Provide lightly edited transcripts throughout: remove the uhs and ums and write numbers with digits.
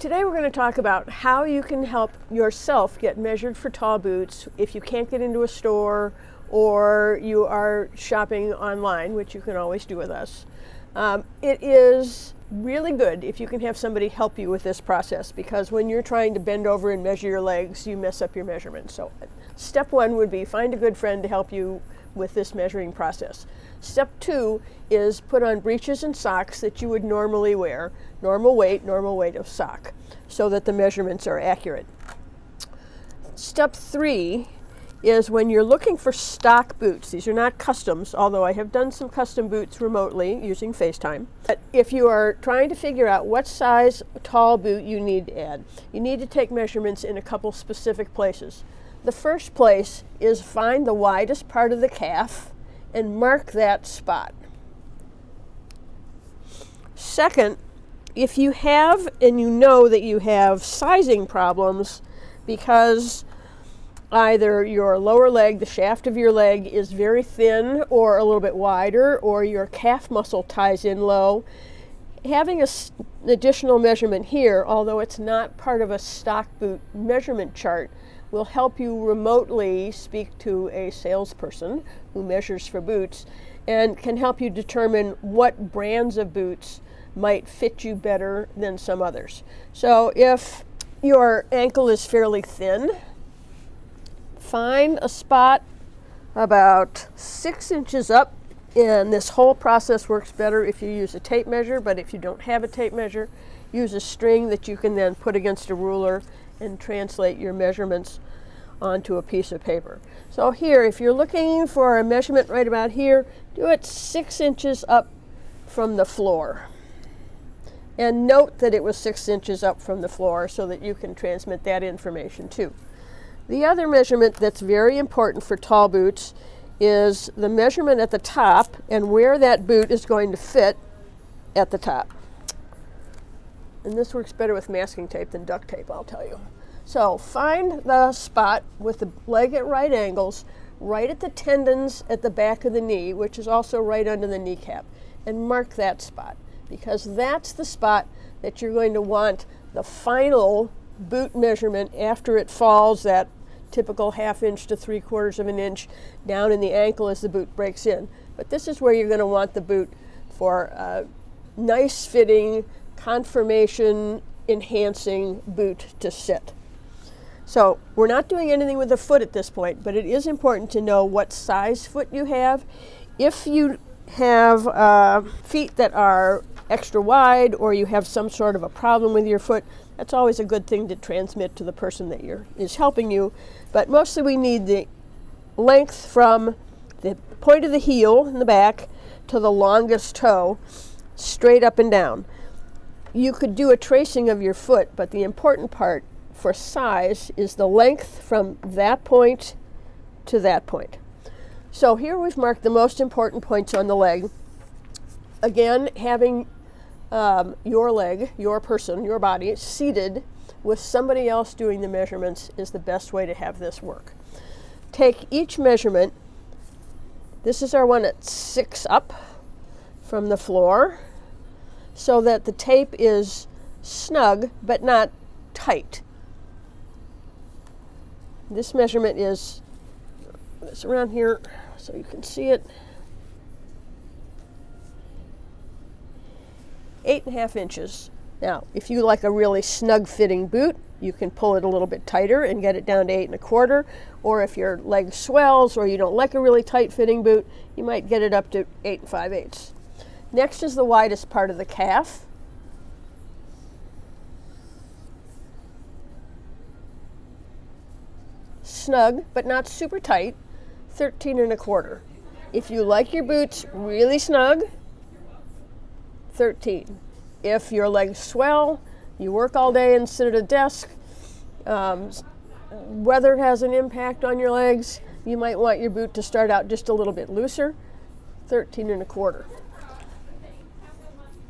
Today we're going to talk about how you can help yourself get measured for tall boots if you can't get into a store or you are shopping online, which you can always do with us. It is really good if you can have somebody help you with this process, because when you're trying to bend over and measure your legs, you mess up your measurements. So step one would be find a good friend to help you with this measuring process. Step two is put on breeches and socks that you would normally wear, normal weight of sock, so that the measurements are accurate. Step three is when you're looking for stock boots. These are not customs, although I have done some custom boots remotely using FaceTime. But if you are trying to figure out what size tall boot you need to add, you need to take measurements in a couple specific places. The first place is find the widest part of the calf and mark that spot. Second, if you have and you know that you have sizing problems because either your lower leg, the shaft of your leg, is very thin or a little bit wider, or your calf muscle ties in low, having an additional measurement here, although it's not part of a stock boot measurement chart, will help you remotely speak to a salesperson who measures for boots and can help you determine what brands of boots might fit you better than some others. So if your ankle is fairly thin, find a spot about 6 inches up, and this whole process works better if you use a tape measure, but if you don't have a tape measure, use a string that you can then put against a ruler and translate your measurements onto a piece of paper. So here, if you're looking for a measurement right about here, do it 6 inches up from the floor. And note that it was 6 inches up from the floor so that you can transmit that information too. The other measurement that's very important for tall boots is the measurement at the top and where that boot is going to fit at the top. And this works better with masking tape than duct tape, I'll tell you. So find the spot with the leg at right angles, right at the tendons at the back of the knee, which is also right under the kneecap, and mark that spot, because that's the spot that you're going to want the final boot measurement after it falls that typical 1/2 inch to 3/4 of an inch down in the ankle as the boot breaks in. But this is where you're going to want the boot for a nice fitting, conformation enhancing boot to sit. So we're not doing anything with the foot at this point, but it is important to know what size foot you have. If you have feet that are extra wide, or you have some sort of a problem with your foot, that's always a good thing to transmit to the person that is helping you. But mostly we need the length from the point of the heel in the back to the longest toe, straight up and down. You could do a tracing of your foot, but the important part for size is the length from that point to that point. So here we've marked the most important points on the leg. Again, having your leg, your person, your body seated with somebody else doing the measurements is the best way to have this work. Take each measurement. This is our one at 6 up from the floor, so that the tape is snug but not tight. This measurement is this around here so you can see it. 8.5 inches. Now, if you like a really snug fitting boot, you can pull it a little bit tighter and get it down to 8.25, or if your leg swells or you don't like a really tight fitting boot, you might get it up to 8 5/8. Next is the widest part of the calf. Snug, but not super tight, 13.25. If you like your boots really snug, 13. If your legs swell, you work all day and sit at a desk, weather has an impact on your legs, you might want your boot to start out just a little bit looser, 13.25.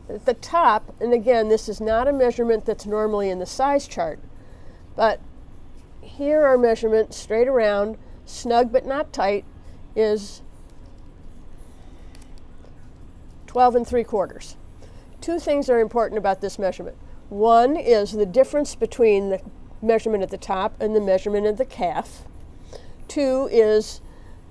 At the top, and again, this is not a measurement that's normally in the size chart, but here our measurement straight around, snug but not tight, is 12 3/4. Two things are important about this measurement. One is the difference between the measurement at the top and the measurement at the calf. Two is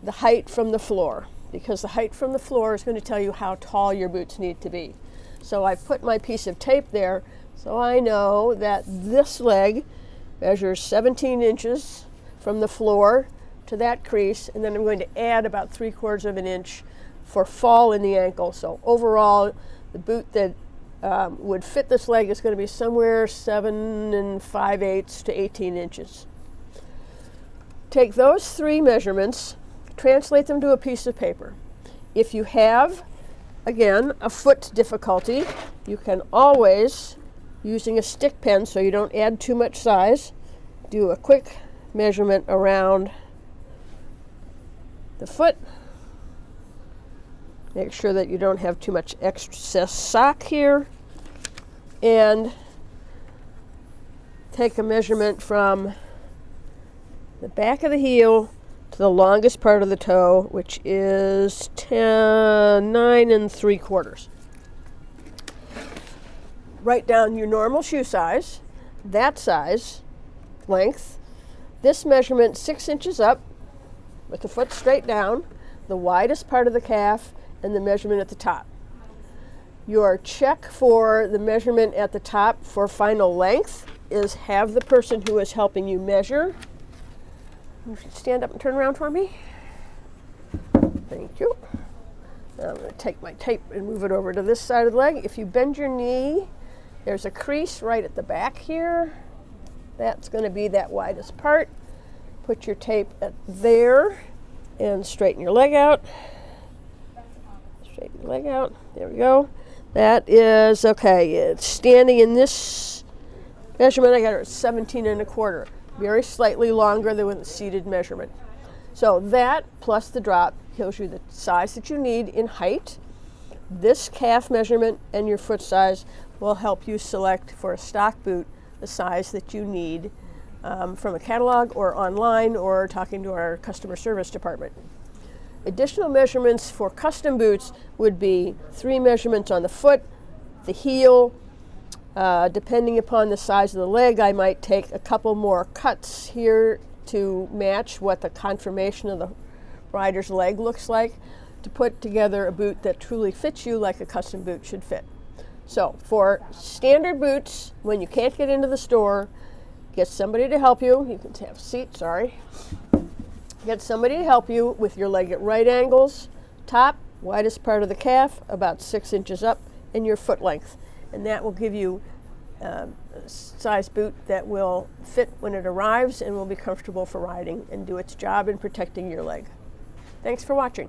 the height from the floor, because the height from the floor is going to tell you how tall your boots need to be. So I put my piece of tape there so I know that this leg measures 17 inches from the floor to that crease, and then I'm going to add about 3/4 of an inch for fall in the ankle. So overall, the boot that would fit this leg is going to be somewhere 7 5/8 to 18 inches. Take those three measurements, translate them to a piece of paper. If you have, again, a foot difficulty, you can always, using a stick pen so you don't add too much size, do a quick measurement around the foot. Make sure that you don't have too much excess sock here, and take a measurement from the back of the heel to the longest part of the toe, which is 9 3/4. Write down your normal shoe size, that size, length, this measurement 6 inches up with the foot straight down, the widest part of the calf, and the measurement at the top. Your check for the measurement at the top for final length is have the person who is helping you measure. You should stand up and turn around for me. Thank you. Now I'm going to take my tape and move it over to this side of the leg. If you bend your knee, there's a crease right at the back here. That's going to be that widest part. Put your tape at there and straighten your leg out. Straighten your leg out. There we go. That is okay. It's standing in this measurement. I got it at 17 1/4. Very slightly longer than with the seated measurement. So that plus the drop tells you the size that you need in height. This calf measurement and your foot size will help you select for a stock boot the size that you need from a catalog or online or talking to our customer service department. Additional measurements for custom boots would be 3 measurements on the foot, the heel. Depending upon the size of the leg, I might take a couple more cuts here to match what the conformation of the rider's leg looks like to put together a boot that truly fits you like a custom boot should fit. So for standard boots, when you can't get into the store, get somebody to help you. You can have a seat, sorry. Get somebody to help you with your leg at right angles, top, widest part of the calf, about 6 inches up, and your foot length. And that will give you a size boot that will fit when it arrives and will be comfortable for riding and do its job in protecting your leg. Thanks for watching.